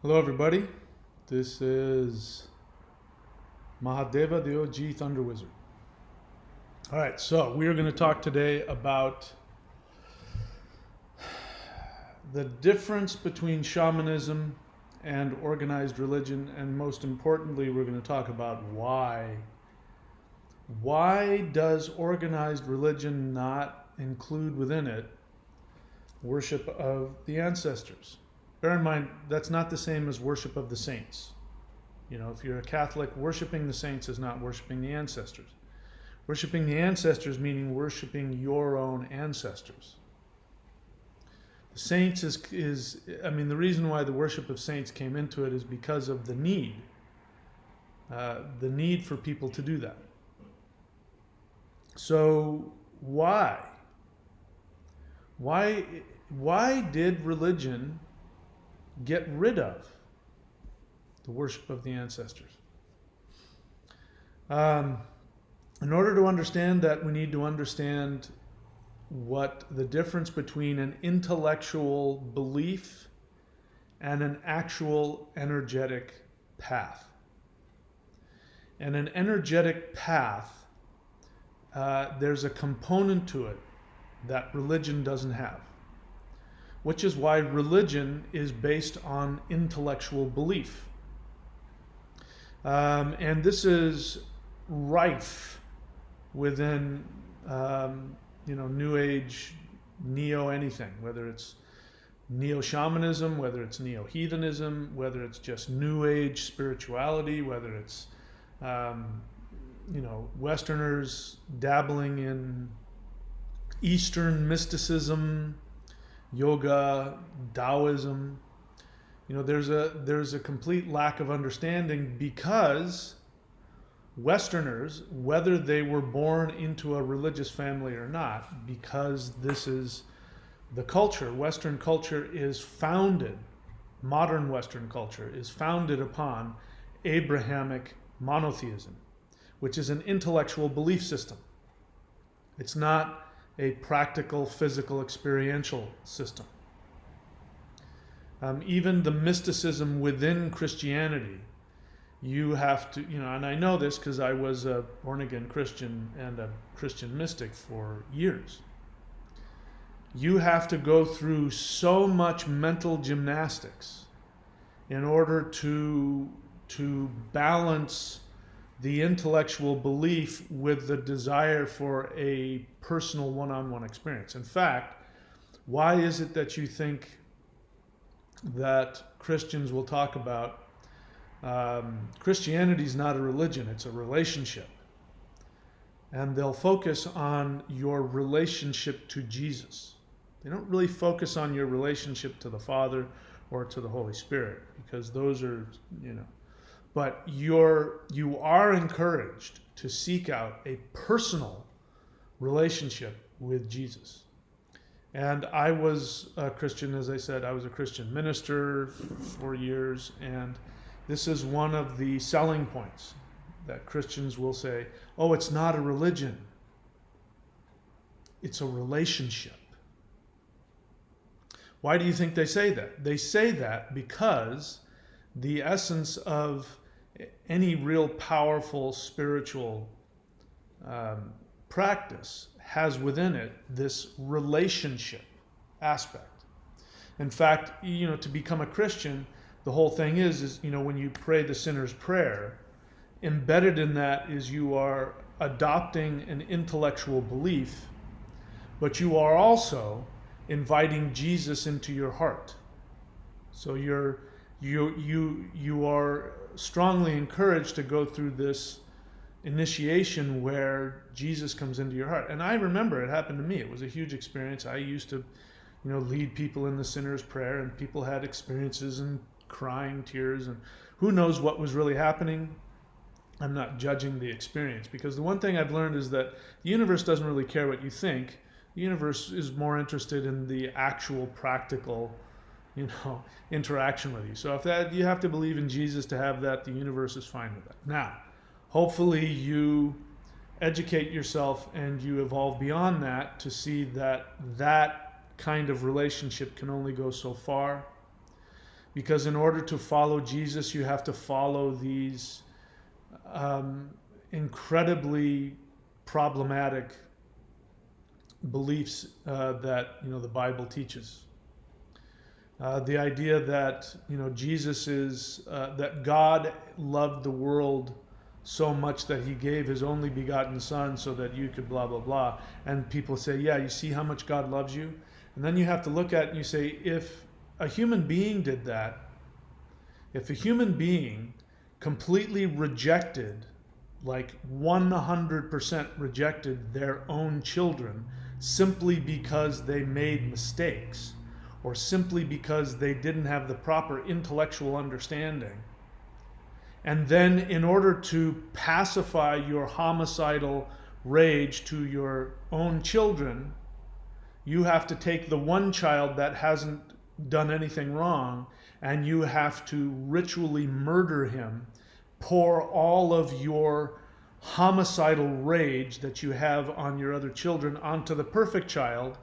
Hello, everybody. This is Mahadeva, the OG Thunder Wizard. All right, so we are going to talk today about the difference between shamanism and organized religion, and most importantly, we're going to talk about why. Why does organized religion not include within it worship of the ancestors? Bear in mind, that's not the same as worship of the saints. You know, if you're a Catholic, worshiping the saints is not worshiping the ancestors. Worshiping the ancestors meaning worshiping your own ancestors. The saints the reason why the worship of saints came into it is because of the need for people to do that. So why? Why did religion get rid of the worship of the ancestors? In order to understand that, we need to understand what the difference between an intellectual belief and an actual energetic path. And an energetic path, there's a component to it that religion doesn't have, which is why religion is based on intellectual belief. And this is rife within, New Age, neo-anything, whether it's neo-shamanism, whether it's neo-heathenism, whether it's just New Age spirituality, whether it's, Westerners dabbling in Eastern mysticism, yoga, Taoism. There's a complete lack of understanding because Westerners, whether they were born into a religious family or not, because this is the culture, Western culture is founded, modern Western culture is founded upon Abrahamic monotheism, which is an intellectual belief system. It's not a practical, physical, experiential system. Even the mysticism within Christianity, you have to, and I know this because I was a born-again Christian and a Christian mystic for years. You have to go through so much mental gymnastics in order to balance the intellectual belief with the desire for a personal one-on-one experience. In fact, why is it that you think that Christians will talk about Christianity is not a religion, it's a relationship. And they'll focus on your relationship to Jesus. They don't really focus on your relationship to the Father or to the Holy Spirit, because those are, but you are encouraged to seek out a personal relationship with Jesus. And I was a Christian, as I said, I was a Christian minister for years, and this is one of the selling points that Christians will say, oh, it's not a religion, it's a relationship. Why do you think they say that? They say that because the essence of any real powerful spiritual practice has within it this relationship aspect. In fact, to become a Christian, the whole thing is when you pray the sinner's prayer, embedded in that is you are adopting an intellectual belief, but you are also inviting Jesus into your heart. So you are strongly encouraged to go through this initiation where Jesus comes into your heart. And I remember it happened to me. It was a huge experience. I used to, lead people in the sinner's prayer, and people had experiences and crying tears, and who knows what was really happening. I'm not judging the experience, because the one thing I've learned is that the universe doesn't really care what you think. The universe is more interested in the actual practical, interaction with you. So if that, you have to believe in Jesus to have that, the universe is fine with that. Now, hopefully you educate yourself and you evolve beyond that to see that that kind of relationship can only go so far. because in order to follow Jesus, you have to follow these incredibly problematic beliefs that the Bible teaches. The idea that Jesus is that God loved the world so much that he gave his only begotten son so that you could blah blah blah, and people say, yeah, you see how much God loves you, and then you have to look at it and you say, if a human being did that, if a human being completely rejected, like 100% rejected their own children simply because they made mistakes, or simply because they didn't have the proper intellectual understanding, and then in order to pacify your homicidal rage to your own children, you have to take the one child that hasn't done anything wrong and you have to ritually murder him, pour all of your homicidal rage that you have on your other children onto the perfect child,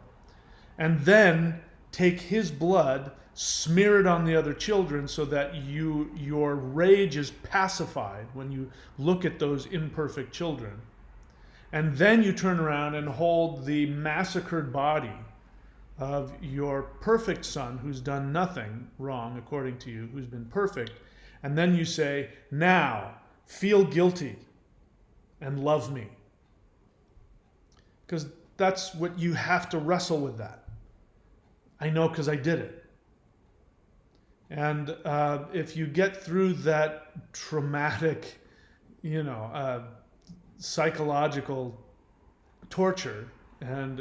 and then take his blood, smear it on the other children so that your rage is pacified when you look at those imperfect children. And then you turn around and hold the massacred body of your perfect son who's done nothing wrong according to you, who's been perfect, and then you say, now feel guilty and love me. Because that's what you have to wrestle with that. I know because I did it. And if you get through that traumatic, psychological torture and,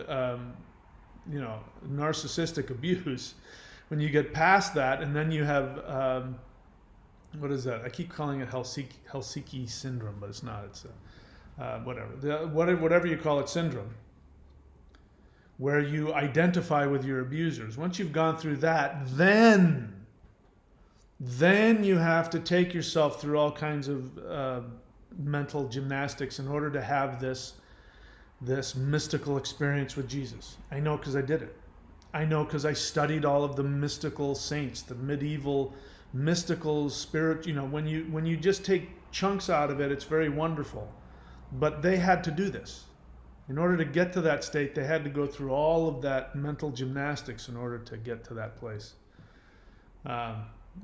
narcissistic abuse, when you get past that, and then you have, what is that? I keep calling it Helsinki syndrome, but it's not. It's whatever you call it, syndrome, where you identify with your abusers. Once you've gone through that, then you have to take yourself through all kinds of mental gymnastics in order to have this mystical experience with Jesus. I know because I did it. I know because I studied all of the mystical saints, the medieval mystical spirit. When you just take chunks out of it, it's very wonderful. But they had to do this. In order to get to that state, they had to go through all of that mental gymnastics in order to get to that place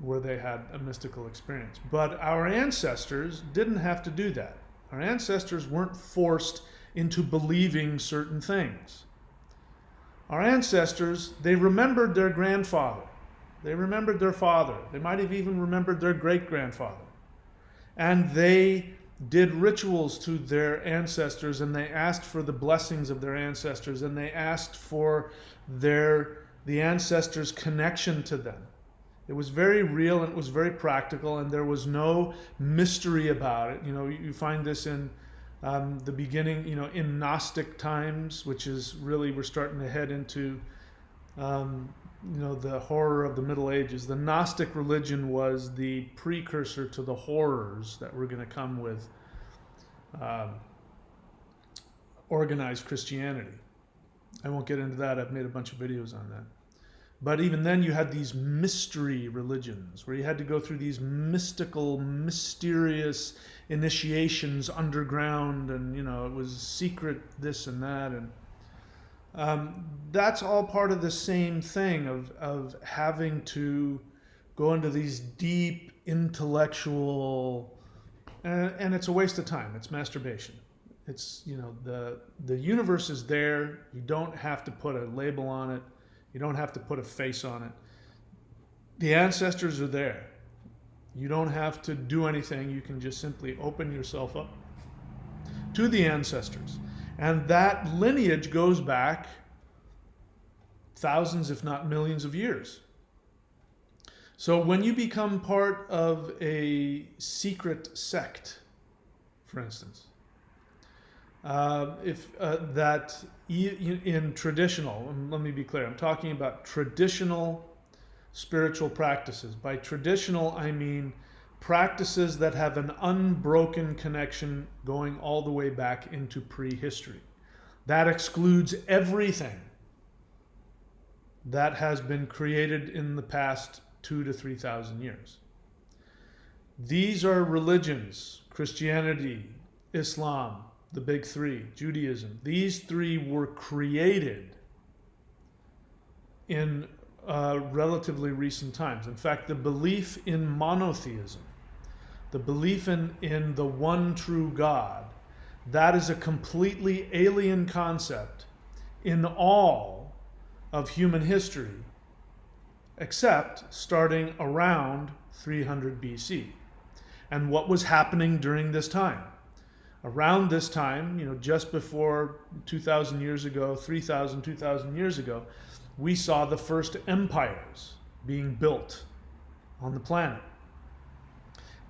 where they had a mystical experience. But our ancestors didn't have to do that. Our ancestors weren't forced into believing certain things. Our ancestors, they remembered their grandfather. They remembered their father. They might have even remembered their great-grandfather. And they did rituals to their ancestors, and they asked for the blessings of their ancestors, and they asked for the ancestors' connection to them. It was very real and it was very practical, and there was no mystery about it. You find this in the beginning, in Gnostic times, which is really, we're starting to head into the horror of the Middle Ages. The Gnostic religion was the precursor to the horrors that were going to come with organized Christianity. I won't get into that. I've made a bunch of videos on that. But even then you had these mystery religions where you had to go through these mystical, mysterious initiations underground, and it was secret this and that, and that's all part of the same thing of having to go into these deep intellectual, and it's a waste of time. It's masturbation. It's the universe is there. You don't have to put a label on it. You don't have to put a face on it. The ancestors are there. You don't have to do anything. You can just simply open yourself up to the ancestors. And that lineage goes back thousands, if not millions of years. So when you become part of a secret sect, for instance, in traditional, let me be clear, I'm talking about traditional spiritual practices. By traditional, I mean practices that have an unbroken connection going all the way back into prehistory. That excludes everything that has been created in the past 2,000 to 3,000 years. These are religions: Christianity, Islam, the big three, Judaism. These three were created in relatively recent times. In fact, the belief in monotheism, the belief in the one true God, that is a completely alien concept in all of human history, except starting around 300 BC. And what was happening during this time? Around this time, just before 2,000 years ago, 3,000, 2,000 years ago, we saw the first empires being built on the planet.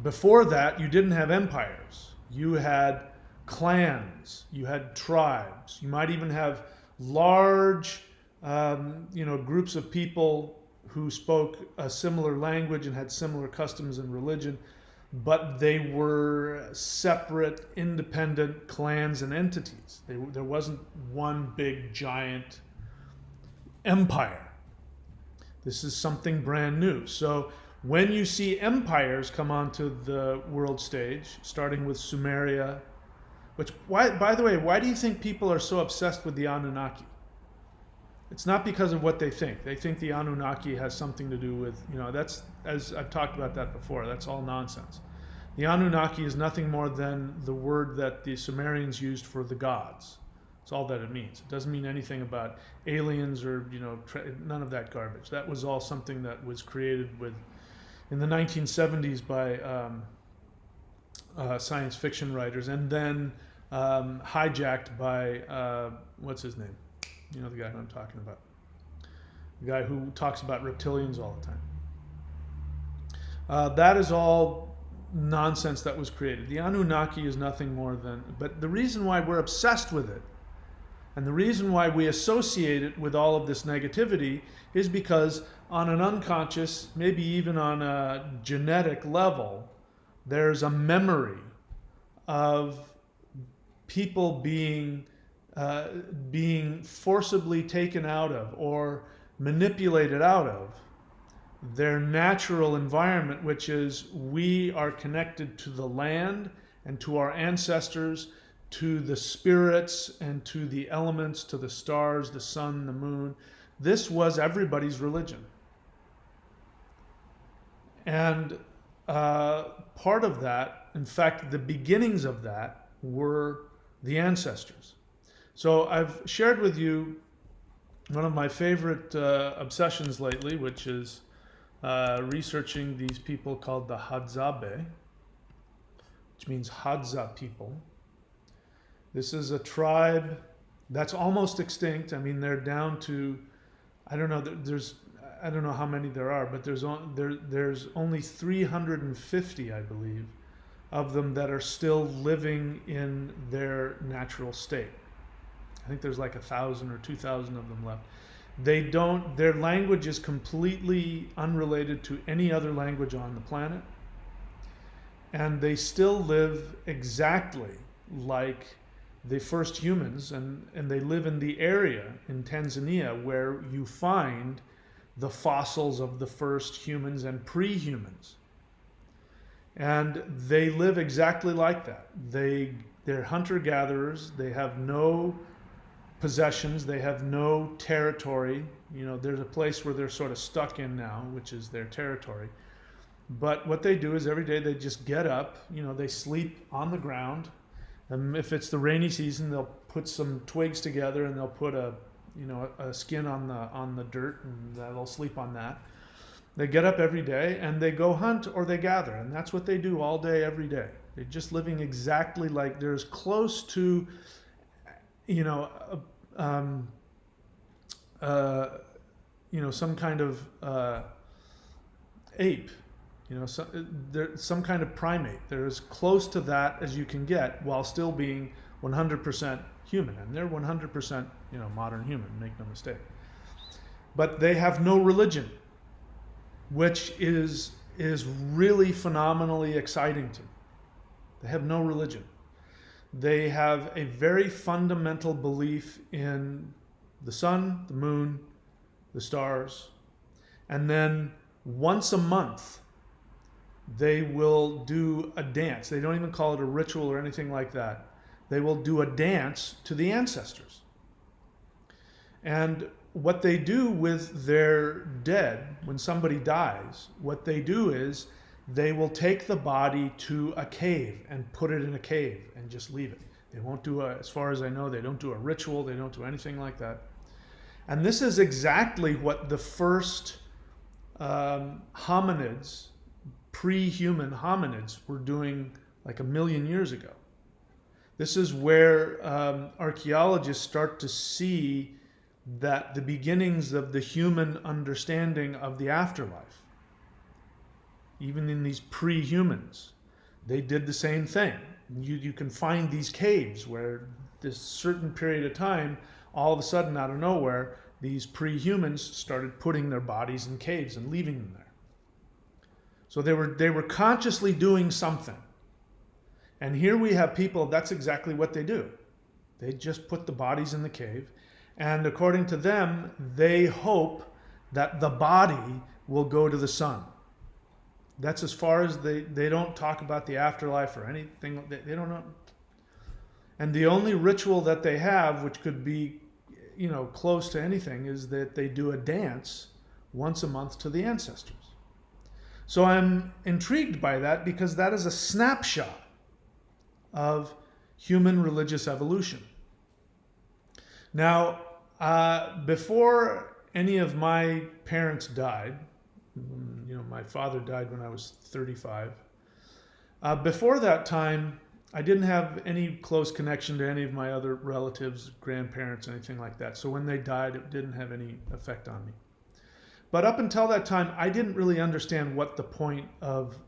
Before that, you didn't have empires. You had clans, you had tribes, you might even have large groups of people who spoke a similar language and had similar customs and religion, but they were separate, independent clans and entities. There wasn't one big giant empire. This is something brand new. So when you see empires come onto the world stage, starting with Sumeria, by the way, why do you think people are so obsessed with the Anunnaki? It's not because of what they think. They think the Anunnaki has something to do with, that's, as I've talked about that before, that's all nonsense. The Anunnaki is nothing more than the word that the Sumerians used for the gods. That's all that it means. It doesn't mean anything about aliens or, none of that garbage. That was all something that was created in the 1970s by science fiction writers, and then hijacked by, what's his name? You know the guy who I'm talking about. The guy who talks about reptilians all the time. That is all nonsense that was created. The Anunnaki is nothing more than... But the reason why we're obsessed with it, and the reason why we associate it with all of this negativity, is because on an unconscious, maybe even on a genetic level, there's a memory of people being forcibly taken out of or manipulated out of their natural environment, which is we are connected to the land and to our ancestors, to the spirits and to the elements, to the stars, the sun, the moon. This was everybody's religion. And part of that, in fact, the beginnings of that were the ancestors. So I've shared with you one of my favorite obsessions lately, which is researching these people called the Hadzabe, which means Hadza people. This is a tribe that's almost extinct. I mean, they're down to, I don't know how many there are, but there's only 350, I believe, of them that are still living in their natural state. I think there's like 1,000 or 2,000 of them left. Their language is completely unrelated to any other language on the planet. And they still live exactly like the first humans, and they live in the area in Tanzania where you find the fossils of the first humans and pre-humans. And they live exactly like that. They're hunter-gatherers. They have no possessions. They have no territory. There's a place where they're sort of stuck in now, which is their territory. But what they do is every day they just get up. They sleep on the ground. And if it's the rainy season, they'll put some twigs together and they'll put a skin on the dirt, and they'll sleep on that. They get up every day and they go hunt or they gather, and that's what they do all day, every day. They're just living exactly like, they're as close to, some kind of ape, some kind of primate. They're as close to that as you can get while still being 100% human, and they're 100% modern human, make no mistake. But they have no religion, which is really phenomenally exciting to me. They have no religion. They have a very fundamental belief in the sun, the moon, the stars, and then once a month, they will do a dance. They don't even call it a ritual or anything like that. They will do a dance to the ancestors. And what they do with their dead, when somebody dies, what they do is they will take the body to a cave and put it in a cave and just leave it. They won't do as far as I know, they don't do a ritual, they don't do anything like that. And this is exactly what the first hominids, pre-human hominids, were doing like 1 million years ago. This is where archaeologists start to see that the beginnings of the human understanding of the afterlife. Even in these pre-humans, they did the same thing. You can find these caves where this certain period of time, all of a sudden out of nowhere, these pre-humans started putting their bodies in caves and leaving them there. So they were consciously doing something. And here we have people, that's exactly what they do. They just put the bodies in the cave. And according to them, they hope that the body will go to the sun. That's as far as they don't talk about the afterlife or anything. They don't know. And the only ritual that they have, which could be, close to anything, is that they do a dance once a month to the ancestors. So I'm intrigued by that because that is a snapshot of human religious evolution. Now, before any of my parents died, my father died when I was 35. Before that time, I didn't have any close connection to any of my other relatives, grandparents, anything like that. So when they died, it didn't have any effect on me. But up until that time, I didn't really understand what the point of,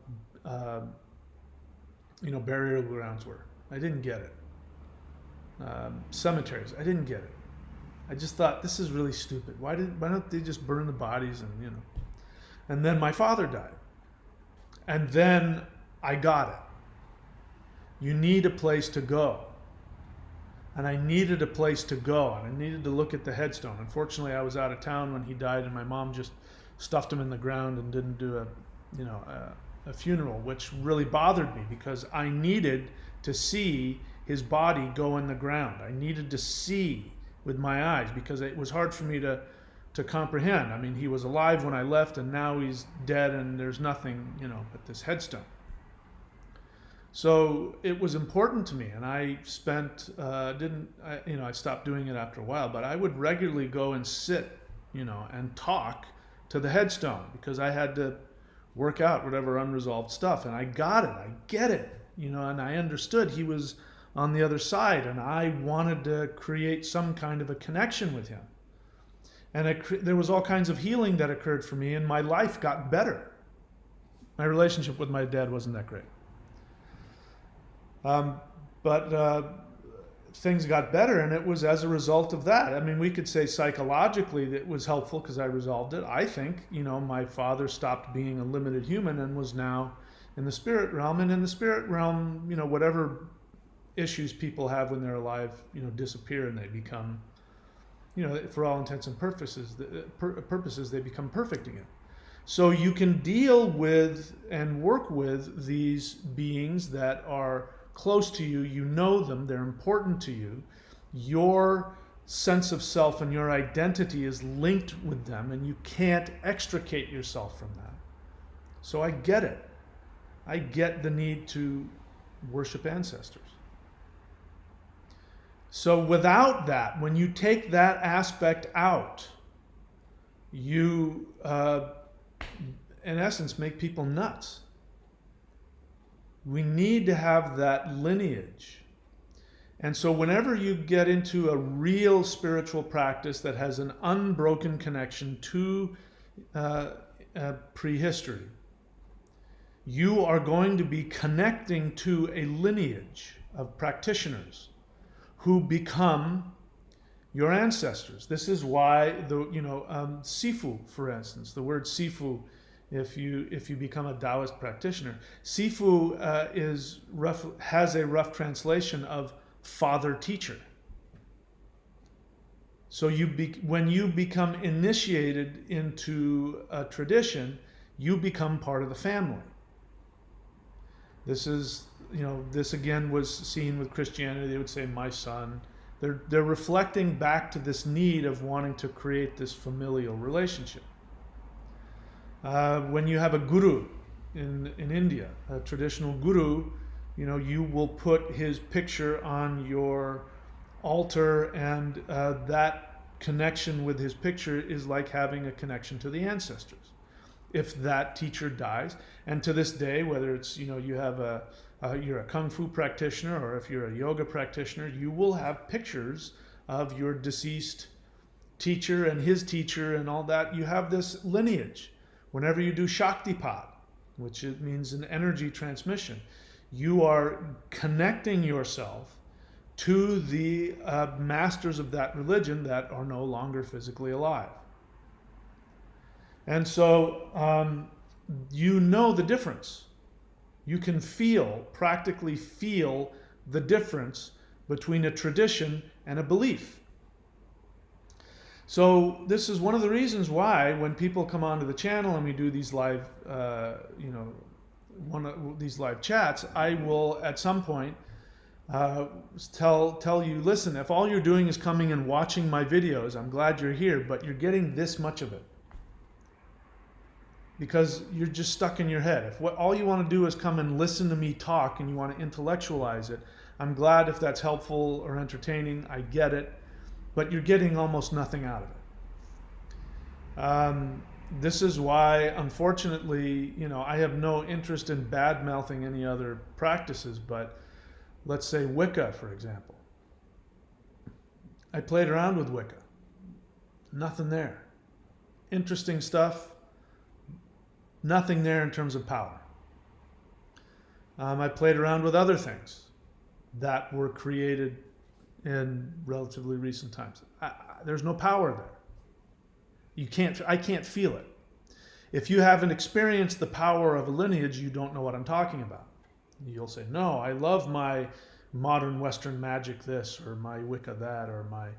burial grounds were. I didn't get it. Cemeteries, I didn't get it. I just thought, this is really stupid. Why don't they just burn the bodies and. And then my father died. And then I got it. You need a place to go. And I needed a place to go. And I needed to look at the headstone. Unfortunately, I was out of town when he died, and my mom just stuffed him in the ground and didn't do a funeral, which really bothered me because I needed to see his body go in the ground. I needed to see with my eyes because it was hard for me to comprehend. I mean, he was alive when I left, and now he's dead, and there's nothing, but this headstone. So it was important to me, and I spent, I stopped doing it after a while, but I would regularly go and sit, and talk to the headstone because I had to work out whatever unresolved stuff, and I got it, I get it, and I understood he was on the other side, and I wanted to create some kind of a connection with him. And there was all kinds of healing that occurred for me, and my life got better. My relationship with my dad wasn't that great. But things got better, and it was as a result of that. I mean, we could say psychologically that it was helpful because I resolved it. I think, my father stopped being a limited human and was now in the spirit realm. And in the spirit realm, whatever issues people have when they're alive, disappear, and they become, for all intents and purposes, they become perfect again. So you can deal with and work with these beings that are close to you. You know them, they're important to you. Your sense of self and your identity is linked with them, and you can't extricate yourself from that. So I get it. I get the need to worship ancestors. So without that, when you take that aspect out, you, in essence, make people nuts. We need to have that lineage. And so whenever you get into a real spiritual practice that has an unbroken connection to prehistory, you are going to be connecting to a lineage of practitioners who become your ancestors. This is why Sifu, for instance, the word Sifu, if you become a Taoist practitioner, Sifu has a rough translation of father teacher. So when you become initiated into a tradition, you become part of the family. This is, this again was seen with Christianity. They would say, my son. They're reflecting back to this need of wanting to create this familial relationship. When you have a guru in India, a traditional guru, you will put his picture on your altar, and that connection with his picture is like having a connection to the ancestors. If that teacher dies, and to this day, whether it's you have you're a kung fu practitioner, or if you're a yoga practitioner, you will have pictures of your deceased teacher and his teacher and all that. You have this lineage. Whenever you do Shaktipat, which it means an energy transmission, you are connecting yourself to the masters of that religion that are no longer physically alive. And so you know the difference. You can practically feel the difference between a tradition and a belief. So this is one of the reasons why when people come onto the channel and we do these live, these live chats, I will at some point tell you, listen, if all you're doing is coming and watching my videos, I'm glad you're here, but you're getting this much of it. Because you're just stuck in your head. If all you want to do is come and listen to me talk and you want to intellectualize it, I'm glad if that's helpful or entertaining. I get it. But you're getting almost nothing out of it. This is why, unfortunately, I have no interest in bad-mouthing any other practices, but let's say Wicca, for example. I played around with Wicca. Nothing there. Interesting stuff. Nothing there in terms of power. I played around with other things that were created in relatively recent times. There's no power there. I can't feel it. If you haven't experienced the power of a lineage, you don't know what I'm talking about. You'll say, no, I love my modern Western magic this, or my Wicca that, or my,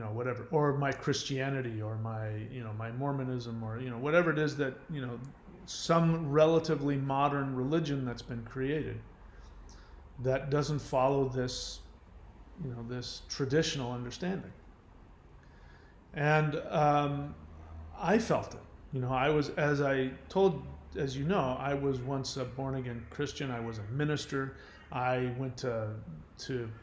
whatever, or my Christianity, or my, my Mormonism, or, whatever it is that, some relatively modern religion that's been created that doesn't follow this, this traditional understanding. And I felt it. I was, as you know, I was once a born-again Christian. I was a minister. I went to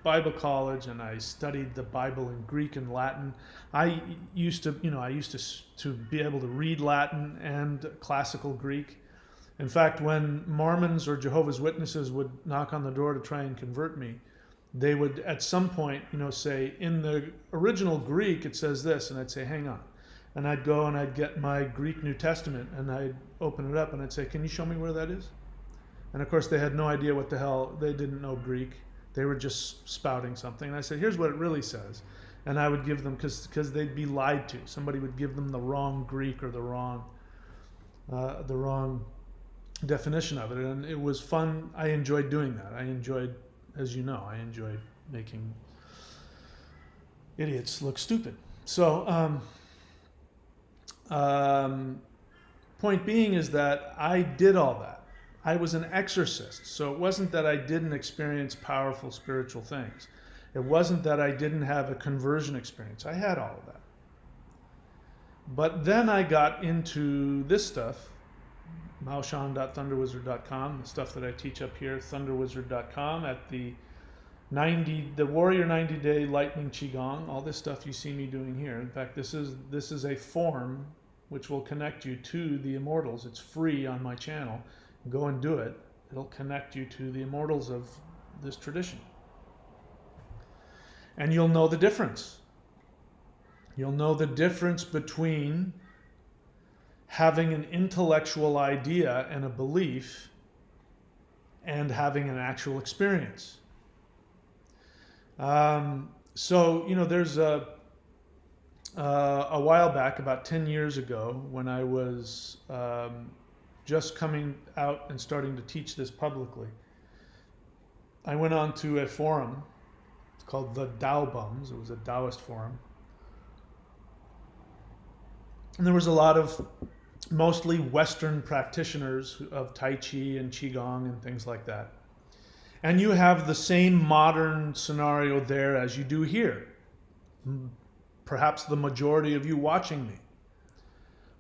Bible college and I studied the Bible in Greek and Latin. I used to be able to read Latin and classical Greek. In fact, when Mormons or Jehovah's Witnesses would knock on the door to try and convert me, they would at some point, say, in the original Greek it says this, and I'd say, hang on. And I'd go and I'd get my Greek New Testament and I'd open it up and I'd say, can you show me where that is? And of course they had no idea what the hell, they didn't know Greek. They were just spouting something. And I said, here's what it really says. And I would give them, because they'd be lied to. Somebody would give them the wrong Greek or the wrong definition of it. And it was fun. I enjoyed doing that. I enjoyed, as you know, I enjoyed making idiots look stupid. So, point being is that I did all that. I was an exorcist, so it wasn't that I didn't experience powerful spiritual things. It wasn't that I didn't have a conversion experience. I had all of that. But then I got into this stuff, maoshan.thunderwizard.com, the stuff that I teach up here, thunderwizard.com, at the Warrior 90-Day Lightning Qigong, all this stuff you see me doing here. In fact, this is a form which will connect you to the immortals. It's free on my channel. Go and do it. It'll connect you to the immortals of this tradition. And you'll know the difference. You'll know the difference between having an intellectual idea and a belief and having an actual experience. So, there's a while back, about 10 years ago, when I was just coming out and starting to teach this publicly, I went on to a forum. It's called the Tao Bums. It was a Taoist forum. And there was a lot of mostly Western practitioners of Tai Chi and Qigong and things like that. And you have the same modern scenario there as you do here. Perhaps the majority of you watching me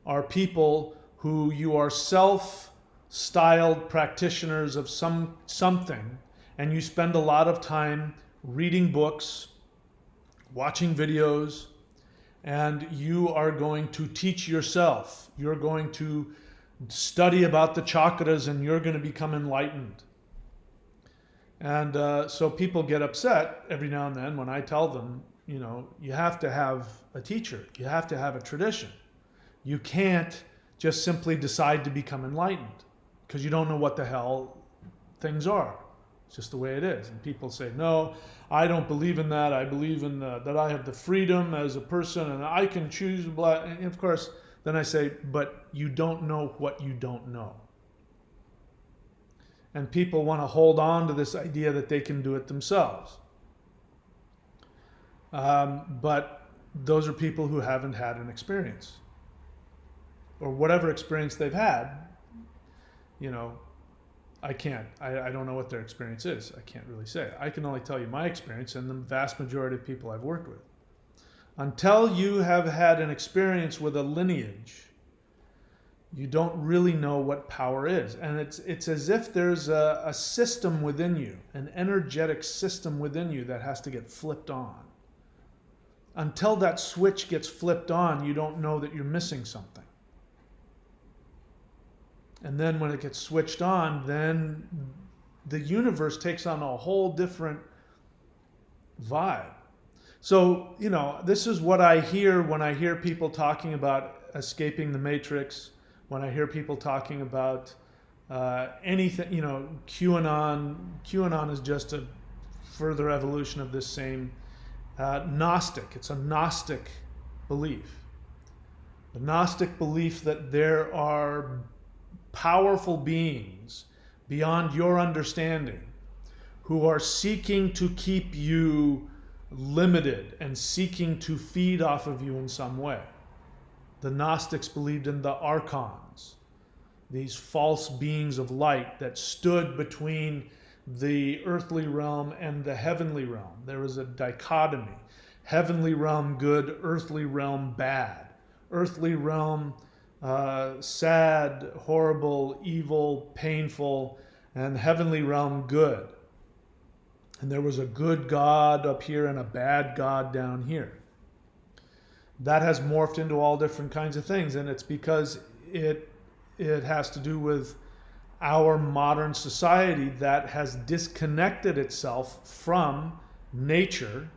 are people who you are self-styled practitioners of something, and you spend a lot of time reading books, watching videos, and you are going to teach yourself. You're going to study about the chakras, and you're going to become enlightened. And so people get upset every now and then when I tell them, you know, you have to have a teacher. You have to have a tradition. You can't just simply decide to become enlightened because you don't know what the hell things are. It's just the way it is. And people say, no, I don't believe in that. I believe in that I have the freedom as a person and I can choose. Blah. And of course, then I say, but you don't know what you don't know. And people want to hold on to this idea that they can do it themselves. But those are people who haven't had an experience. Or whatever experience they've had, you know, I can't. I don't know what their experience is. I can't really say. I can only tell you my experience and the vast majority of people I've worked with. Until you have had an experience with a lineage, you don't really know what power is. And it's as if there's a system within you, an energetic system within you that has to get flipped on. Until that switch gets flipped on, you don't know that you're missing something. And then when it gets switched on, then the universe takes on a whole different vibe. So, you know, this is what I hear when I hear people talking about escaping the matrix, when I hear people talking about anything, you know, QAnon. QAnon is just a further evolution of this same Gnostic. It's a Gnostic belief. A Gnostic belief that there are powerful beings beyond your understanding who are seeking to keep you limited and seeking to feed off of you in some way. The Gnostics believed in the archons, these false beings of light that stood between the earthly realm and the heavenly realm. There was a dichotomy. Heavenly realm good, earthly realm bad. Earthly realm sad, horrible, evil, painful, and heavenly realm good. And there was a good God up here and a bad God down here. That has morphed into all different kinds of things, and it's because it has to do with our modern society that has disconnected itself from nature,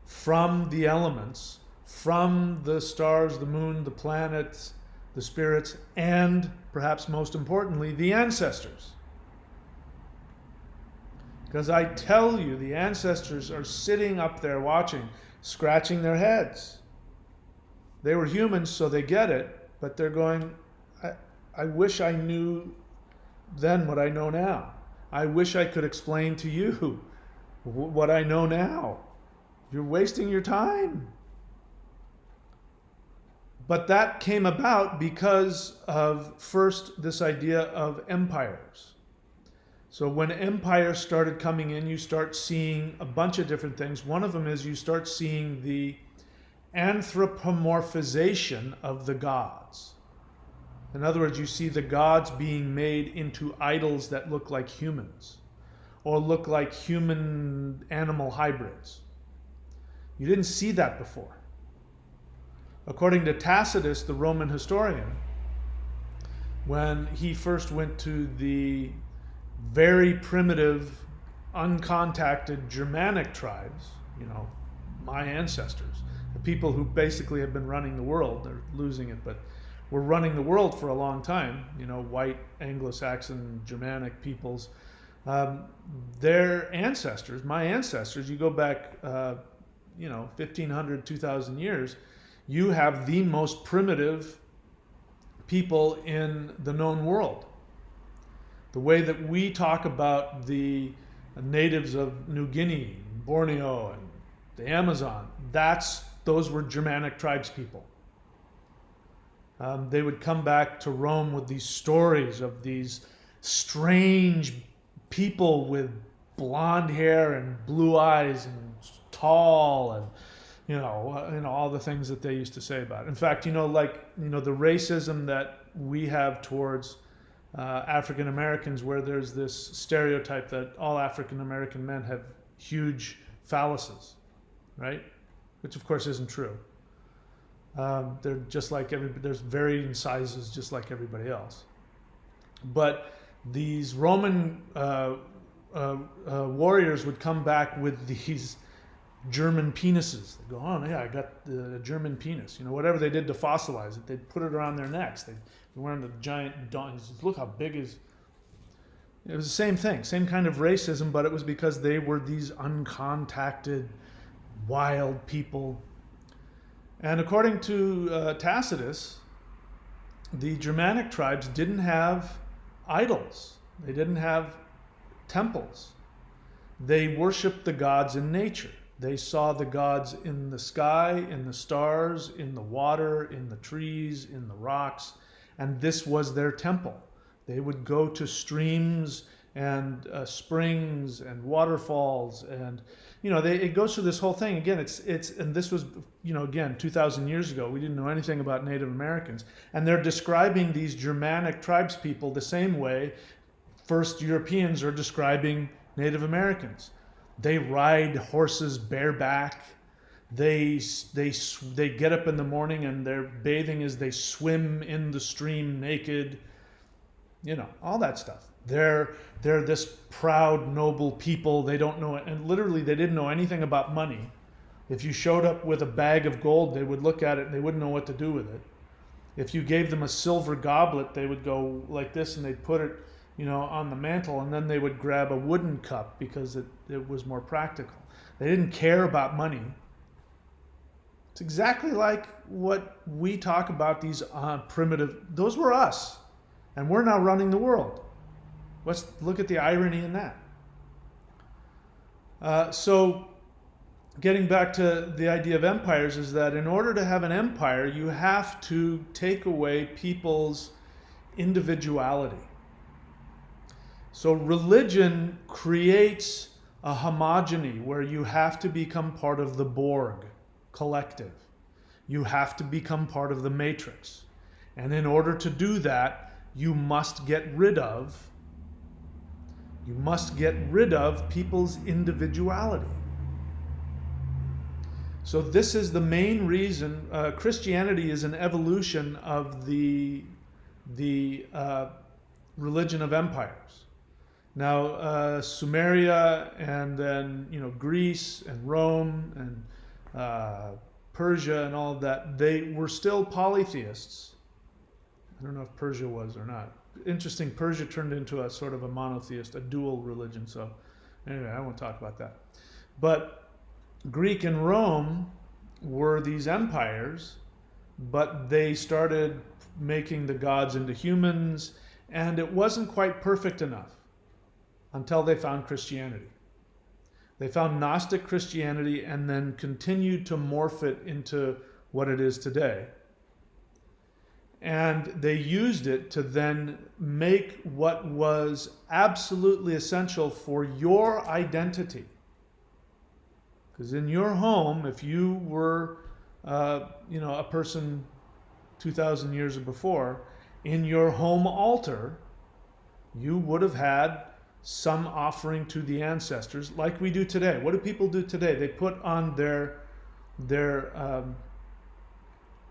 from the elements, from the stars, the moon, the planets, the spirits, and perhaps most importantly, the ancestors. Because I tell you, the ancestors are sitting up there watching, scratching their heads. They were humans, so they get it, but they're going, I wish I knew then what I know now. I wish I could explain to you what I know now. You're wasting your time. But that came about because of, first, this idea of empires. So when empires started coming in, you start seeing a bunch of different things. One of them is you start seeing the anthropomorphization of the gods. In other words, you see the gods being made into idols that look like humans or look like human-animal hybrids. You didn't see that before. According to Tacitus, the Roman historian, when he first went to the very primitive, uncontacted Germanic tribes, you know, my ancestors, the people who basically have been running the world, they're losing it, but were running the world for a long time, you know, white, Anglo-Saxon, Germanic peoples. Their ancestors, my ancestors, you go back, 1,500, 2,000 years, you have the most primitive people in the known world. The way that we talk about the natives of New Guinea, Borneo, and the Amazon, those were Germanic tribes people. They would come back to Rome with these stories of these strange people with blonde hair and blue eyes and tall and all the things that they used to say about it. In fact, the racism that we have towards African Americans, where there's this stereotype that all African American men have huge phalluses, right? Which of course isn't true. They're just like everybody. There's varying sizes, just like everybody else. But these Roman warriors would come back with these German penises. They go, oh yeah, I got the German penis. Whatever they did to fossilize it, they'd put it around their necks. They'd be wearing the giant donkeys. Look how big is. It was the same thing, same kind of racism, but it was because they were these uncontacted, wild people. And according to Tacitus, the Germanic tribes didn't have idols. They didn't have temples. They worshiped the gods in nature. They saw the gods in the sky, in the stars, in the water, in the trees, in the rocks, and this was their temple. They would go to streams and springs and waterfalls, and it goes through this whole thing. Again, and this was 2,000 years ago. We didn't know anything about Native Americans, and they're describing these Germanic tribes people the same way first Europeans are describing Native Americans. They ride horses bareback. They get up in the morning and they're bathing as they swim in the stream naked. All that stuff. They're this proud, noble people. They don't know, and literally they didn't know anything about money. If you showed up with a bag of gold, they would look at it and they wouldn't know what to do with it. If you gave them a silver goblet, they would go like this and they'd put it, on the mantle, and then they would grab a wooden cup because it was more practical. They didn't care about money. It's exactly like what we talk about, these primitive, those were us. And we're now running the world. Let's look at the irony in that. So getting back to the idea of empires is that in order to have an empire, you have to take away people's individuality. So religion creates a homogeny where you have to become part of the Borg collective. You have to become part of the matrix. And in order to do that, you must get rid of people's individuality. So this is the main reason Christianity is an evolution of the religion of empires. Now, Sumeria and then Greece and Rome and Persia and all of that, they were still polytheists. I don't know if Persia was or not. Interesting, Persia turned into a sort of a monotheist, a dual religion. So anyway, I won't talk about that. But Greek and Rome were these empires, but they started making the gods into humans, and it wasn't quite perfect enough until they found Christianity. They found Gnostic Christianity and then continued to morph it into what it is today. And they used it to then make what was absolutely essential for your identity. Because in your home, if you were a person 2,000 years before, in your home altar, you would have had some offering to the ancestors, like we do today. What do people do today? They put on their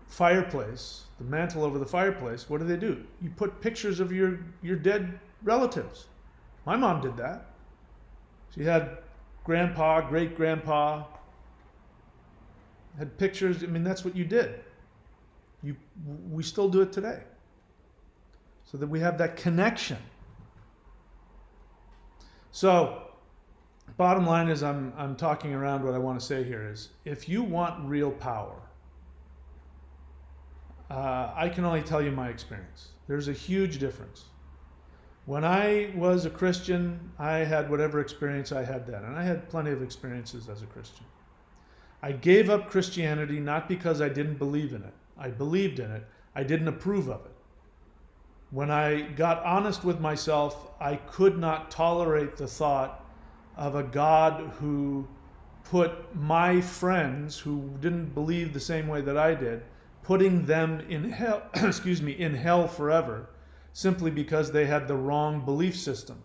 fireplace, the mantle over the fireplace. What do? You put pictures of your dead relatives. My mom did that. She had grandpa, great grandpa, had pictures. I mean, that's what you did. We still do it today, so that we have that connection. So, bottom line is, I'm talking around. What I want to say here is, if you want real power, I can only tell you my experience. There's a huge difference. When I was a Christian, I had whatever experience I had then, and I had plenty of experiences as a Christian. I gave up Christianity not because I didn't believe in it. I believed in it. I didn't approve of it. When I got honest with myself, I could not tolerate the thought of a God who put my friends who didn't believe the same way that I did, putting them in hell, in hell forever, simply because they had the wrong belief system.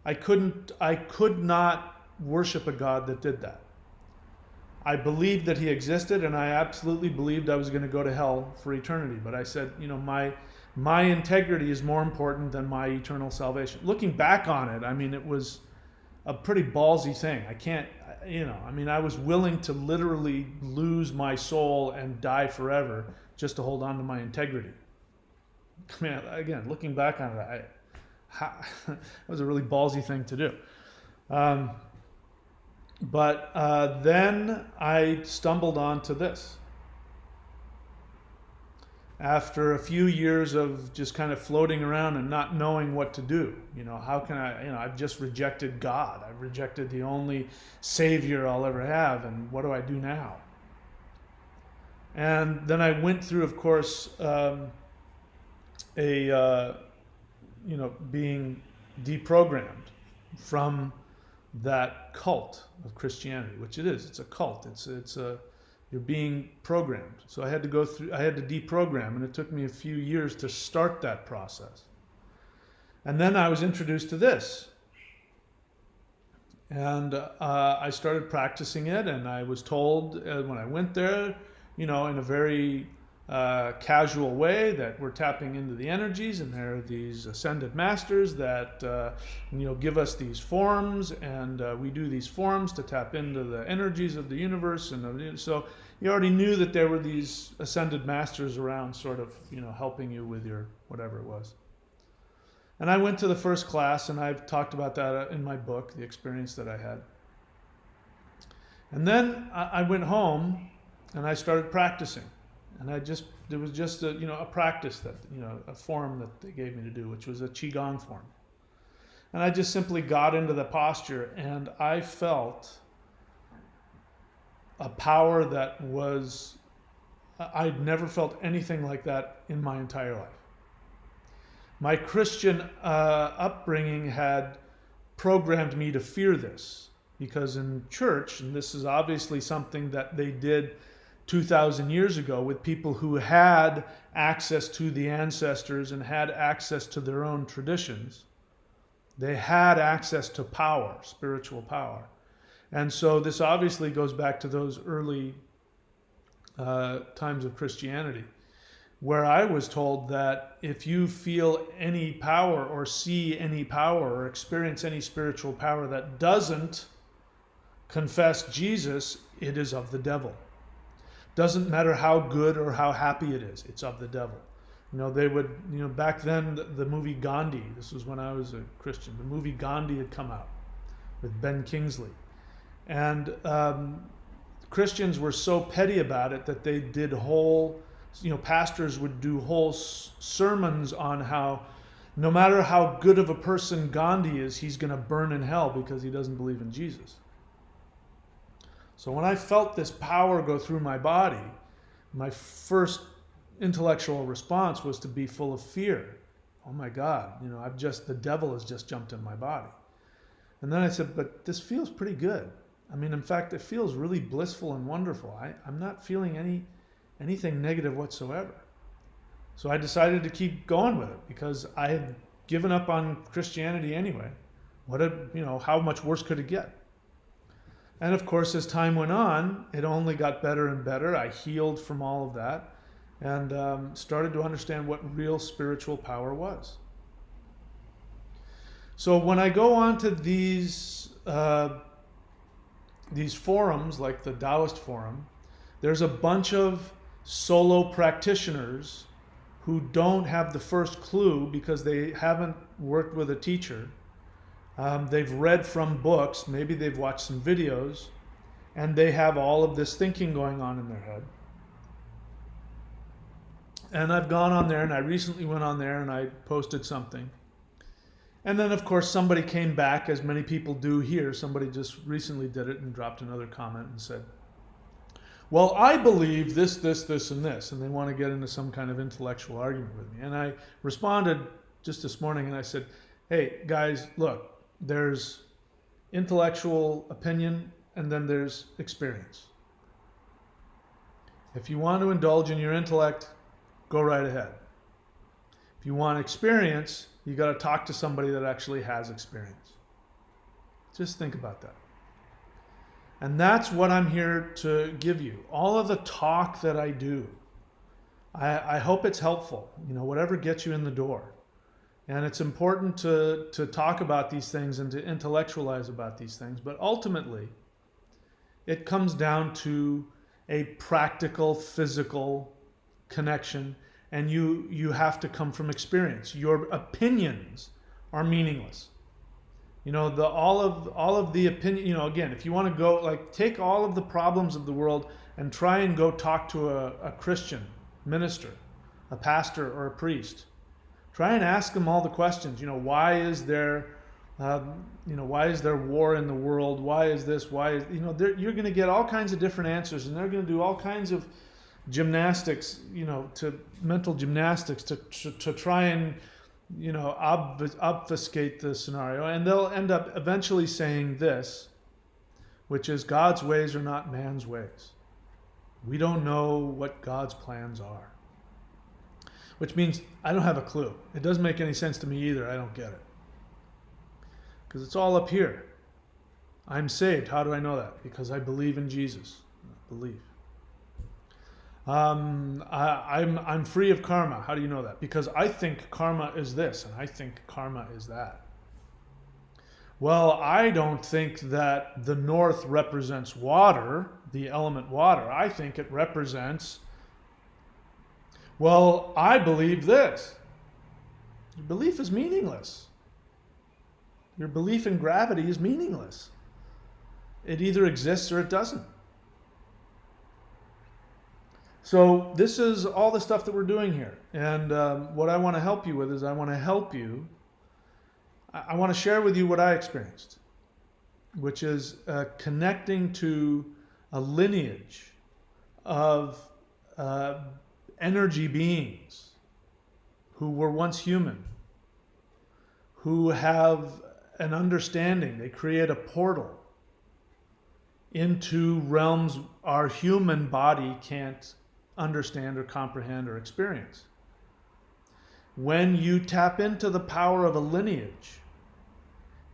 I could not worship a God that did that. I believed that he existed, and I absolutely believed I was going to go to hell for eternity. But I said, my integrity is more important than my eternal salvation. Looking back on it, I mean, it was a pretty ballsy thing. I was willing to literally lose my soul and die forever just to hold on to my integrity. I mean, again, looking back on it, that was a really ballsy thing to do. But then I stumbled onto this. After a few years of just kind of floating around and not knowing what to do, how can I've just rejected God. I've rejected the only Savior I'll ever have, and what do I do now? And then I went through, of course, being deprogrammed from that cult of Christianity, which it is. It's a cult. You're being programmed. So I had to deprogram, and it took me a few years to start that process. And then I was introduced to this. And I started practicing it, and I was told when I went there, in a very casual way, that we're tapping into the energies, and there are these ascended masters that give us these forms, and we do these forms to tap into the energies of the universe. And so you already knew that there were these ascended masters around, sort of helping you with your whatever it was. And I went to the first class, and I've talked about that in my book, the experience that I had. And then I went home and I started practicing. And there was just a practice that, a form that they gave me to do, which was a Qigong form. And I just simply got into the posture, and I felt a power that I'd never felt anything like that in my entire life. My Christian upbringing had programmed me to fear this, because in church, and this is obviously something that they did 2,000 years ago with people who had access to the ancestors and had access to their own traditions. They had access to power, spiritual power. And so this obviously goes back to those early times of Christianity, where I was told that if you feel any power or see any power or experience any spiritual power that doesn't confess Jesus, it is of the devil. Doesn't matter how good or how happy it is, it's of the devil. They would, back then, the movie Gandhi, this was when I was a Christian, the movie Gandhi had come out with Ben Kingsley. And Christians were so petty about it that they did pastors would do whole sermons on how no matter how good of a person Gandhi is, he's going to burn in hell because he doesn't believe in Jesus. So when I felt this power go through my body, my first intellectual response was to be full of fear. Oh my God, the devil has just jumped in my body. And then I said, but this feels pretty good. I mean, in fact, it feels really blissful and wonderful. I'm not feeling anything negative whatsoever. So I decided to keep going with it because I had given up on Christianity anyway. How much worse could it get? And of course, as time went on, it only got better and better. I healed from all of that and started to understand what real spiritual power was. So when I go onto these forums, like the Taoist forum, there's a bunch of solo practitioners who don't have the first clue because they haven't worked with a teacher. They've read from books, maybe they've watched some videos, and they have all of this thinking going on in their head. And I've gone on there, and I recently went on there and I posted something. And then, of course, somebody came back, as many people do here. Somebody just recently did it and dropped another comment and said, well, I believe this, and this, and they want to get into some kind of intellectual argument with me. And I responded just this morning and I said, hey, guys, look, there's intellectual opinion and then there's experience. If you want to indulge in your intellect, go right ahead. If you want experience, you got to talk to somebody that actually has experience. Just think about that. And that's what I'm here to give you. All of the talk that I do, I hope it's helpful. Whatever gets you in the door. And it's important to talk about these things and to intellectualize about these things. But ultimately, it comes down to a practical, physical connection. And you have to come from experience. Your opinions are meaningless. All of the opinion, again, if you want to go, take all of the problems of the world and try and go talk to a Christian minister, a pastor or a priest. Try and ask them all the questions. Why is there war in the world? Why is this? You're going to get all kinds of different answers, and they're going to do all kinds of gymnastics, to mental gymnastics to try and, obfuscate the scenario. And they'll end up eventually saying this, which is God's ways are not man's ways. We don't know what God's plans are. Which means I don't have a clue. It doesn't make any sense to me either. I don't get it. Because it's all up here. I'm saved. How do I know that? Because I believe in Jesus. I believe. I'm free of karma. How do you know that? Because I think karma is this, and I think karma is that. Well, I don't think that the north represents water, the element water. I think it represents, well, I believe this. Your belief is meaningless. Your belief in gravity is meaningless. It either exists or it doesn't. So this is all the stuff that we're doing here. And what I want to help you with is I want to share with you what I experienced, which is connecting to a lineage of energy beings who were once human, who have an understanding. They create a portal into realms our human body can't understand or comprehend or experience. When you tap into the power of a lineage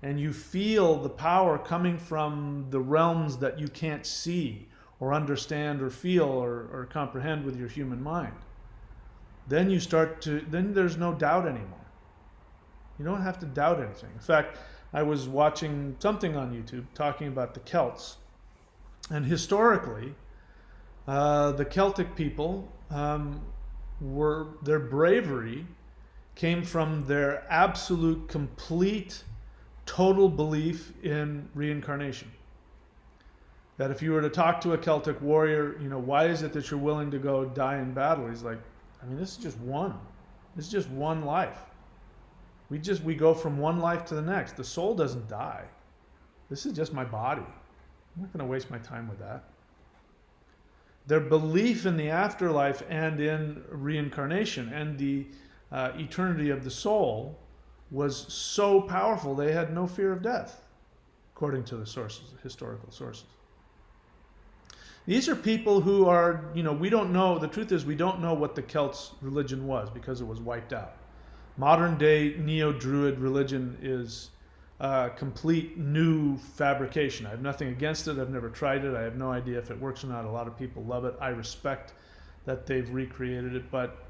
and you feel the power coming from the realms that you can't see or understand or feel or comprehend with your human mind, then there's no doubt anymore. You don't have to doubt anything. In fact, I was watching something on YouTube talking about the Celts, and historically, the Celtic people their bravery came from their absolute, complete, total belief in reincarnation. That if you were to talk to a Celtic warrior, why is it that you're willing to go die in battle? He's like, this is just one. This is just one life. We go from one life to the next. The soul doesn't die. This is just my body. I'm not going to waste my time with that. Their belief in the afterlife and in reincarnation and the eternity of the soul was so powerful they had no fear of death, according to the sources, historical sources. These are people who are, we don't know, the truth is we don't know what the Celts' religion was because it was wiped out. Modern day neo-Druid religion is complete new fabrication. I have nothing against it. I've never tried it. I have no idea if it works or not. A lot of people love it. I respect that they've recreated it, but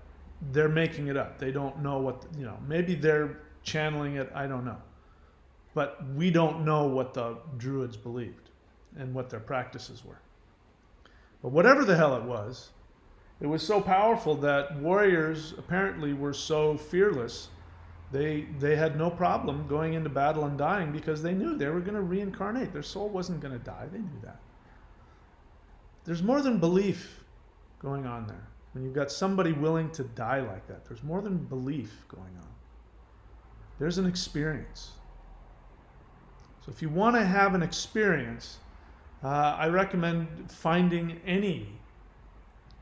they're making it up. They don't know what, maybe they're channeling it. I don't know. But we don't know what the Druids believed and what their practices were. But whatever the hell it was so powerful that warriors apparently were so fearless. They had no problem going into battle and dying because they knew they were going to reincarnate. Their soul wasn't going to die. They knew that. There's more than belief going on there. When you've got somebody willing to die like that, there's more than belief going on. There's an experience. So if you want to have an experience, I recommend finding any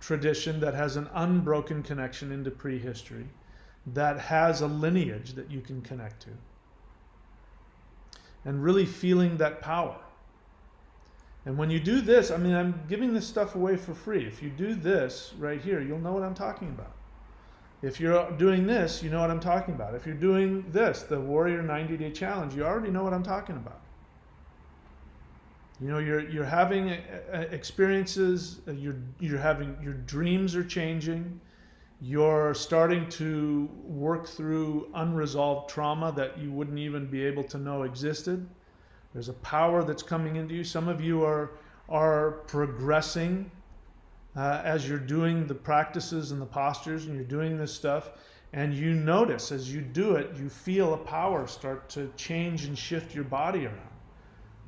tradition that has an unbroken connection into prehistory, that has a lineage that you can connect to, and really feeling that power. And when you do this, I mean, I'm giving this stuff away for free. If you do this right here, you'll know what I'm talking about. If you're doing this, you know what I'm talking about. If you're doing this, the Warrior 90-Day Challenge, you already know what I'm talking about. You know, you're having experiences, you're having, your dreams are changing, you're starting to work through unresolved trauma that you wouldn't even be able to know existed. There's a power that's coming into you. Some of you are progressing as you're doing the practices and the postures and you're doing this stuff, and you notice as you do it, you feel a power start to change and shift your body around.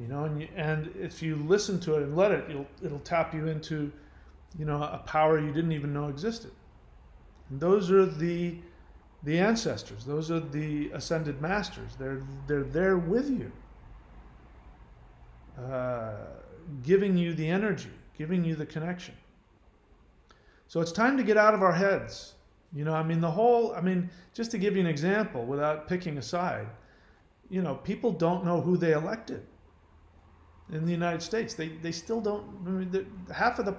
You know, and if you listen to it and let it, it'll tap you into, you know, a power you didn't even know existed. And those are the ancestors. Those are the ascended masters. They're there with you, giving you the energy, giving you the connection. So it's time to get out of our heads. You know, I mean, just to give you an example, without picking a side, you know, people don't know who they elected. In the United States, they still don't. I mean, half of the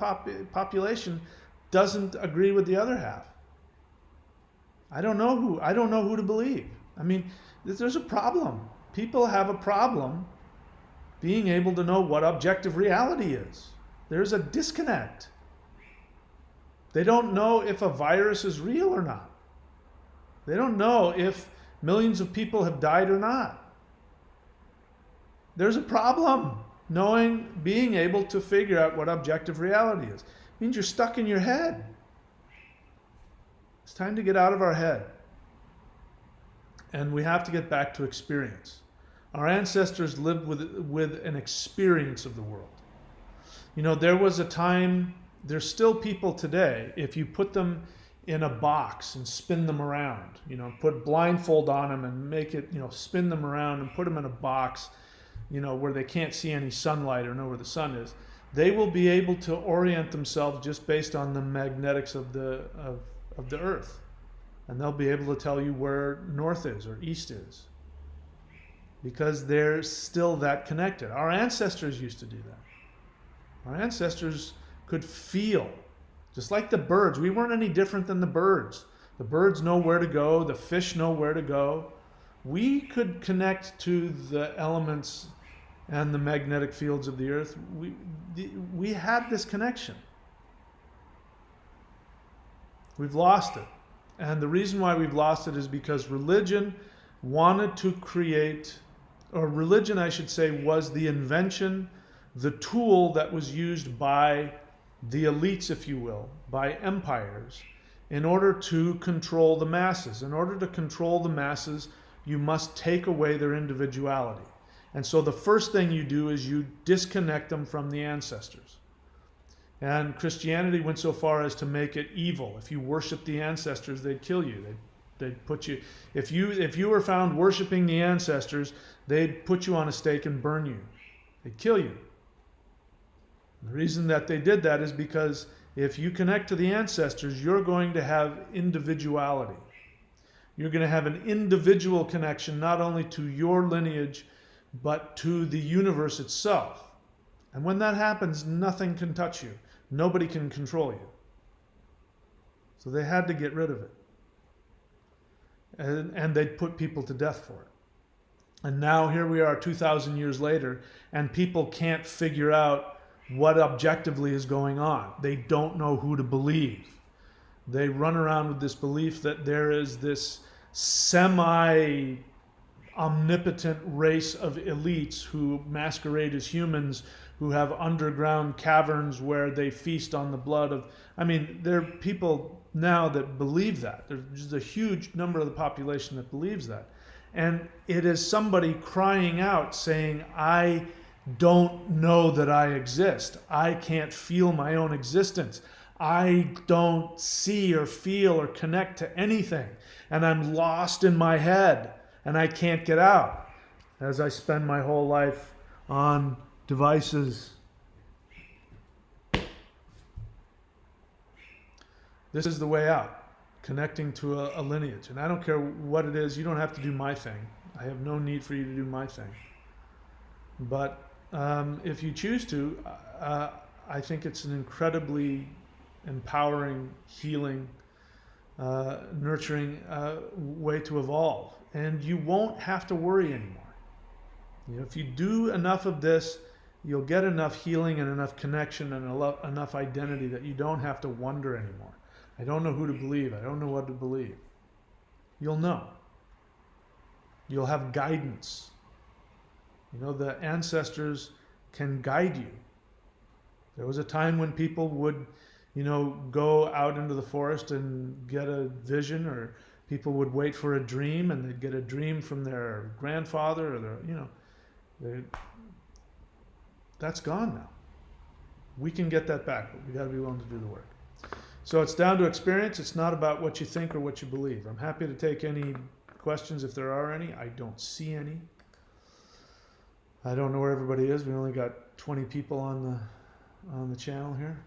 population doesn't agree with the other half. I don't know who to believe. I mean, there's a problem. People have a problem being able to know what objective reality is. There's a disconnect. They don't know if a virus is real or not. They don't know if millions of people have died or not. There's a problem. Being able to figure out what objective reality is. It means you're stuck in your head. It's time to get out of our head. And we have to get back to experience. Our ancestors lived with an experience of the world. You know, there was a time, there's still people today, if you put them in a box and spin them around, you know, put blindfold on them and make it, you know, spin them around and put them in a box, you know, where they can't see any sunlight or know where the sun is, they will be able to orient themselves just based on the magnetics of the earth. And they'll be able to tell you where north is or east is, because they're still that connected. Our ancestors used to do that. Our ancestors could feel, just like the birds. We weren't any different than the birds. The birds know where to go, the fish know where to go. We could connect to the elements and the magnetic fields of the earth. We had this connection. We've lost it. And the reason why we've lost it is because religion wanted to create, or religion, I should say, was the invention, the tool that was used by the elites, if you will, by empires, in order to control the masses. In order to control the masses, you must take away their individuality. And so the first thing you do is you disconnect them from the ancestors. And Christianity went so far as to make it evil. If you worship the ancestors, they'd kill you. They'd put you, if you were found worshiping the ancestors, they'd put you on a stake and burn you. They'd kill you. The reason that they did that is because if you connect to the ancestors, you're going to have individuality. You're going to have an individual connection, not only to your lineage, but to the universe itself. And when that happens, nothing can touch you. Nobody can control you. So they had to get rid of it. And they'd put people to death for it. And now here we are 2,000 years later, and people can't figure out what objectively is going on. They don't know who to believe. They run around with this belief that there is this semi-omnipotent race of elites who masquerade as humans, who have underground caverns where they feast on the blood of... I mean, there are people now that believe that. There's a huge number of the population that believes that. And it is somebody crying out saying, I don't know that I exist. I can't feel my own existence. I don't see or feel or connect to anything. And I'm lost in my head and I can't get out. As I spend my whole life on devices This is the way out, connecting to a lineage. And I don't care what it is. You don't have to do my thing. I have no need for you to do my thing. But if you choose to, I think it's an incredibly empowering, healing, nurturing way to evolve. And you won't have to worry anymore. You know, if you do enough of this, you'll get enough healing and enough connection and enough identity that you don't have to wonder anymore. I don't know who to believe. I don't know what to believe. You'll know. You'll have guidance. You know, the ancestors can guide you. There was a time when people would, you know, go out into the forest and get a vision, or people would wait for a dream, and they'd get a dream from their grandfather or their, you know, that's gone now. We can get that back, but we got to be willing to do the work. So it's down to experience. It's not about what you think or what you believe. I'm happy to take any questions if there are any. I don't see any. I don't know where everybody is. We only got 20 people on the channel here.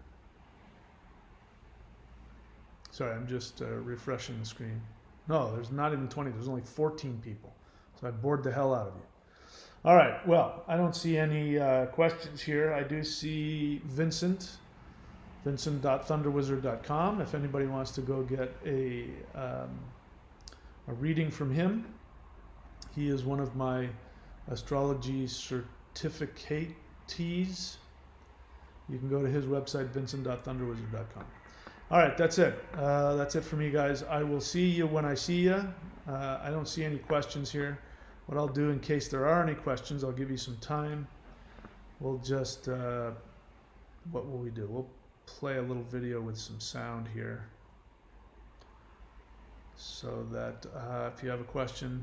Sorry, I'm just refreshing the screen. No, there's not even 20. There's only 14 people. So I bored the hell out of you. All right, well, I don't see any questions here. I do see Vincent.thunderwizard.com. If anybody wants to go get a reading from him, he is one of my astrology certificatees. You can go to his website, Vincent.thunderwizard.com. All right, that's it. That's it for me, guys. I will see you when I see you. I don't see any questions here. What I'll do, in case there are any questions, I'll give you some time. We'll just, what will we do? We'll play a little video with some sound here, so that if you have a question,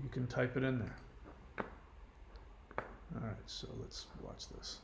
you can type it in there. All right, so let's watch this.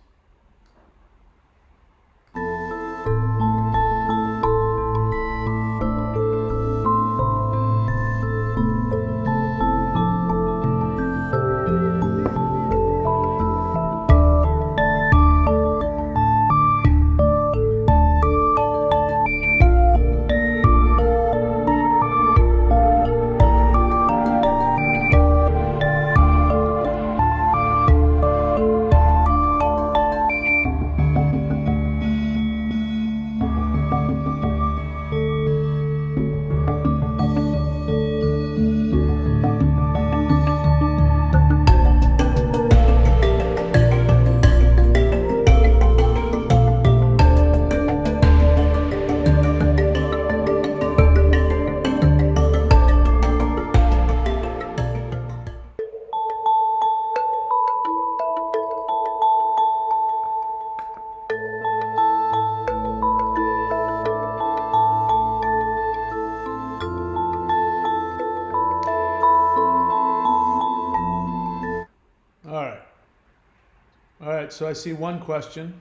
So I see one question.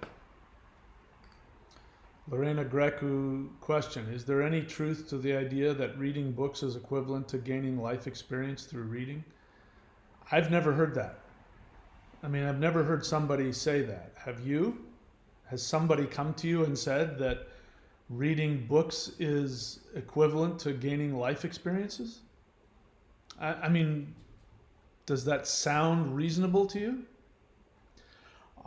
Lorena Grecu question: is there any truth to the idea that reading books is equivalent to gaining life experience through reading? I've never heard that. I mean, I've never heard somebody say that. Have you? Has somebody come to you and said that reading books is equivalent to gaining life experiences? I mean, does that sound reasonable to you?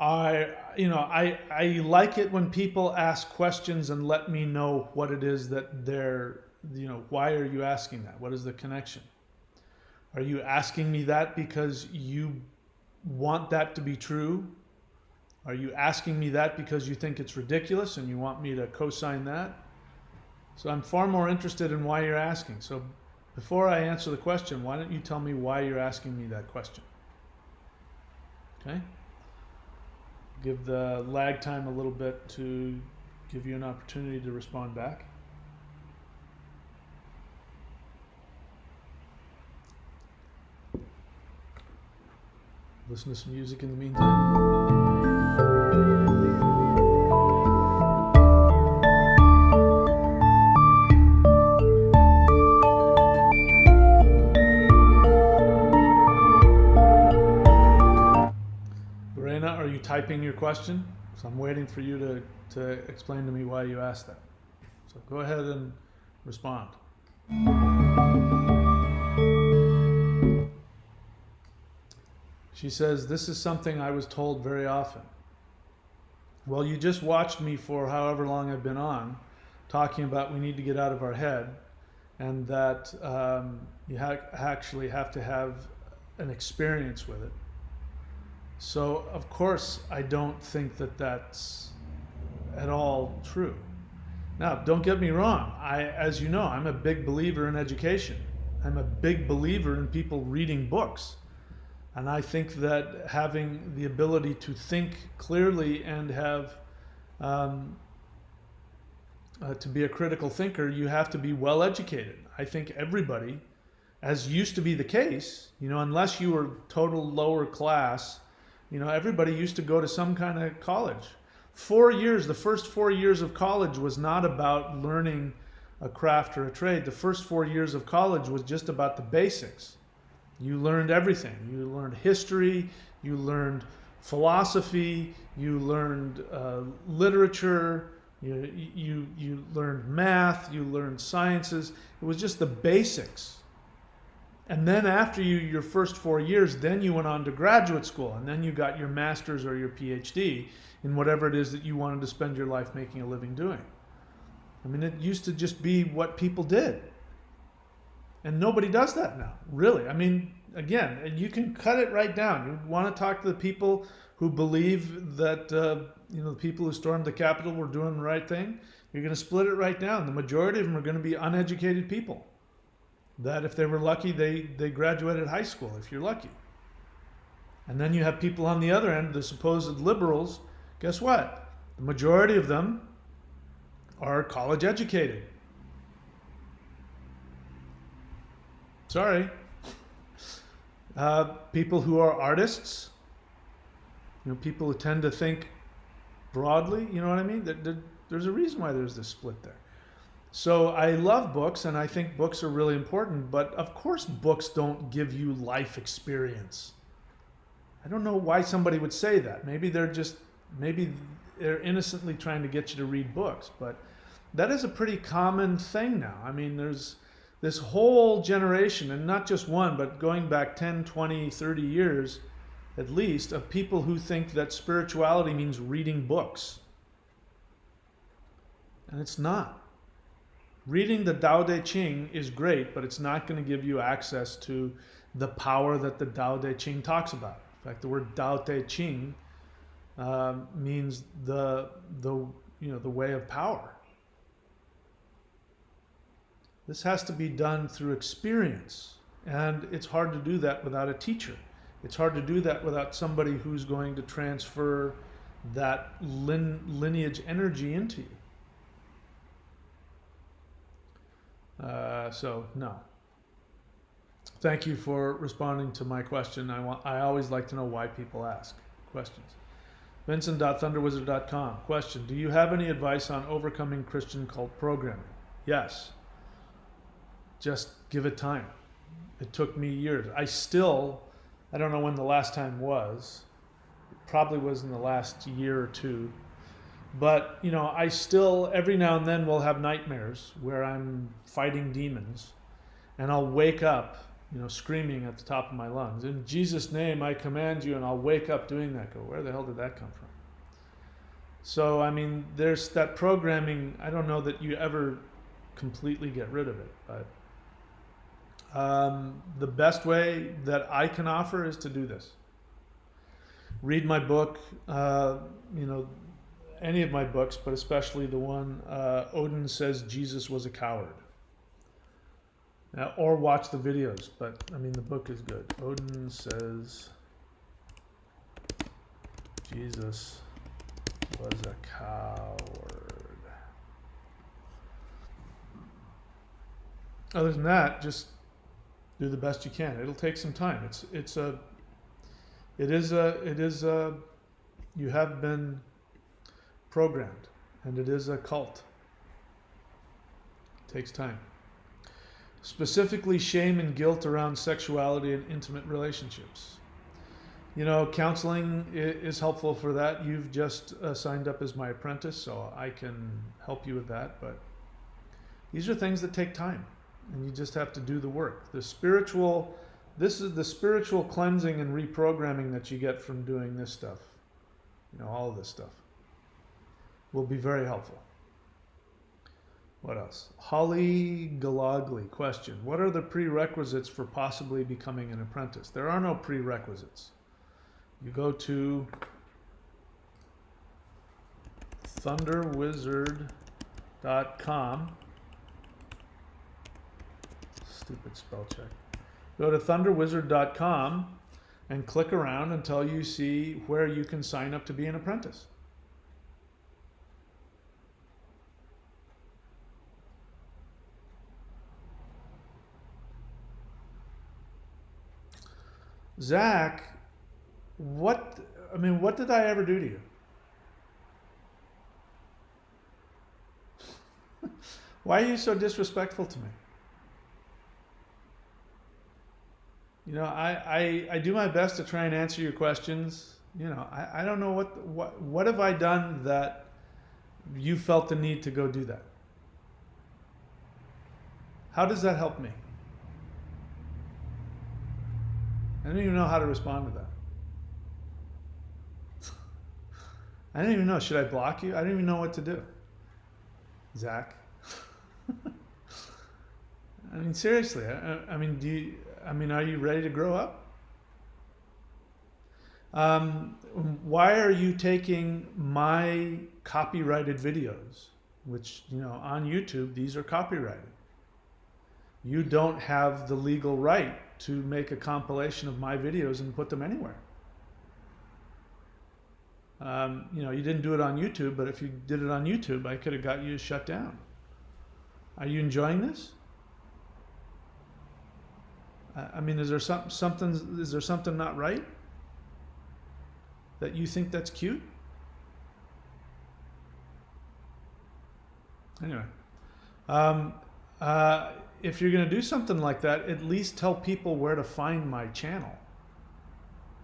I like it when people ask questions and let me know what it is that they're, why are you asking that? What is the connection? Are you asking me that because you want that to be true? Are you asking me that because you think it's ridiculous and you want me to co-sign that? So I'm far more interested in why you're asking. So before I answer the question, why don't you tell me why you're asking me that question? Okay? Give the lag time a little bit to give you an opportunity to respond back. Listen to some music in the meantime. Are you typing your question? So I'm waiting for you to explain to me why you asked that. So go ahead and respond. She says, this is something I was told very often. Well, you just watched me for however long I've been on, talking about we need to get out of our head, and that you actually have to have an experience with it. So, of course, I don't think that that's at all true. Now, don't get me wrong. As you know, I'm a big believer in education. I'm a big believer in people reading books. And I think that having the ability to think clearly and have to be a critical thinker, you have to be well educated. I think everybody, as used to be the case, unless you were total lower class, everybody used to go to some kind of college. 4 years, the first 4 years of college was not about learning a craft or a trade. The first 4 years of college was just about the basics. You learned everything. You learned history, you learned philosophy, you learned literature, you learned math, you learned sciences. It was just the basics. And then after your first 4 years, then you went on to graduate school, and then you got your master's or your PhD in whatever it is that you wanted to spend your life making a living doing. I mean, it used to just be what people did. And nobody does that now, really. I mean, again, you can cut it right down. You want to talk to the people who believe that, the people who stormed the Capitol were doing the right thing. You're going to split it right down. The majority of them are going to be uneducated people. That if they were lucky, they graduated high school, if you're lucky. And then you have people on the other end, the supposed liberals. Guess what? The majority of them are college educated. Sorry. People who are artists, people who tend to think broadly, you know what I mean? There's a reason why there's this split there. So I love books, and I think books are really important, but of course books don't give you life experience. I don't know why somebody would say that. Maybe they're innocently trying to get you to read books, but that is a pretty common thing now. I mean, there's this whole generation, and not just one, but going back 10, 20, 30 years at least, of people who think that spirituality means reading books. And it's not. Reading the Tao Te Ching is great, but it's not going to give you access to the power that the Tao Te Ching talks about. In fact, the word Tao Te Ching means the way of power. This has to be done through experience, and it's hard to do that without a teacher. It's hard to do that without somebody who's going to transfer that lineage energy into you. So, no. Thank you for responding to my question. I always like to know why people ask questions. Vincent.thunderwizard.com. Question: do you have any advice on overcoming Christian cult programming? Yes. Just give it time. It took me years. I don't know when the last time was. It probably was in the last year or two. But, I still, every now and then, will have nightmares where I'm fighting demons. And I'll wake up, screaming at the top of my lungs, "In Jesus' name, I command you," and I'll wake up doing that. Go, where the hell did that come from? So, I mean, there's that programming. I don't know that you ever completely get rid of it, but the best way that I can offer is to do this. Read my book, any of my books, but especially the one, Odin Says Jesus Was a Coward. Or watch the videos, but I mean, the book is good. Odin Says Jesus Was a Coward. Other than that, just do the best you can. It'll take some time. You have been programmed, and it is a cult. It takes time. Specifically, shame and guilt around sexuality and intimate relationships. Counseling is helpful for that. You've just signed up as my apprentice, so I can help you with that. But These are things that take time, and you just have to do the work. This is the spiritual cleansing and reprogramming that you get from doing this stuff. All of this stuff will be very helpful. What else? Holly Galagli question. What are the prerequisites for possibly becoming an apprentice? There are no prerequisites. You go to thunderwizard.com. Stupid spell check. Go to thunderwizard.com and click around until you see where you can sign up to be an apprentice. Zach, what did I ever do to you? Why are you so disrespectful to me? I do my best to try and answer your questions. I don't know what have I done that you felt the need to go do that? How does that help me? I don't even know how to respond to that. I don't even know. Should I block you? I don't even know what to do. Zach. Seriously. are you ready to grow up? Why are you taking my copyrighted videos, which, on YouTube, these are copyrighted? You don't have the legal right to make a compilation of my videos and put them anywhere. You didn't do it on YouTube, but if you did it on YouTube, I could have got you shut down. Are you enjoying this? Is there something not right? That you think that's cute? Anyway, if you're going to do something like that, at least tell people where to find my channel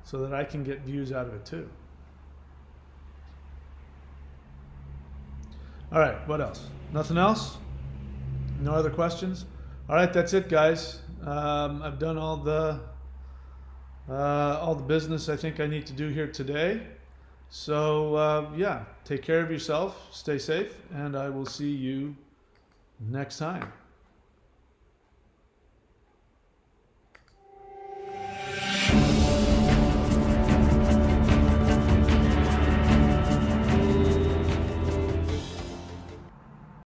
so that I can get views out of it too. All right, what else? Nothing else? No other questions? All right, that's it, guys. I've done all the business I think I need to do here today. So yeah, take care of yourself, stay safe, and I will see you next time.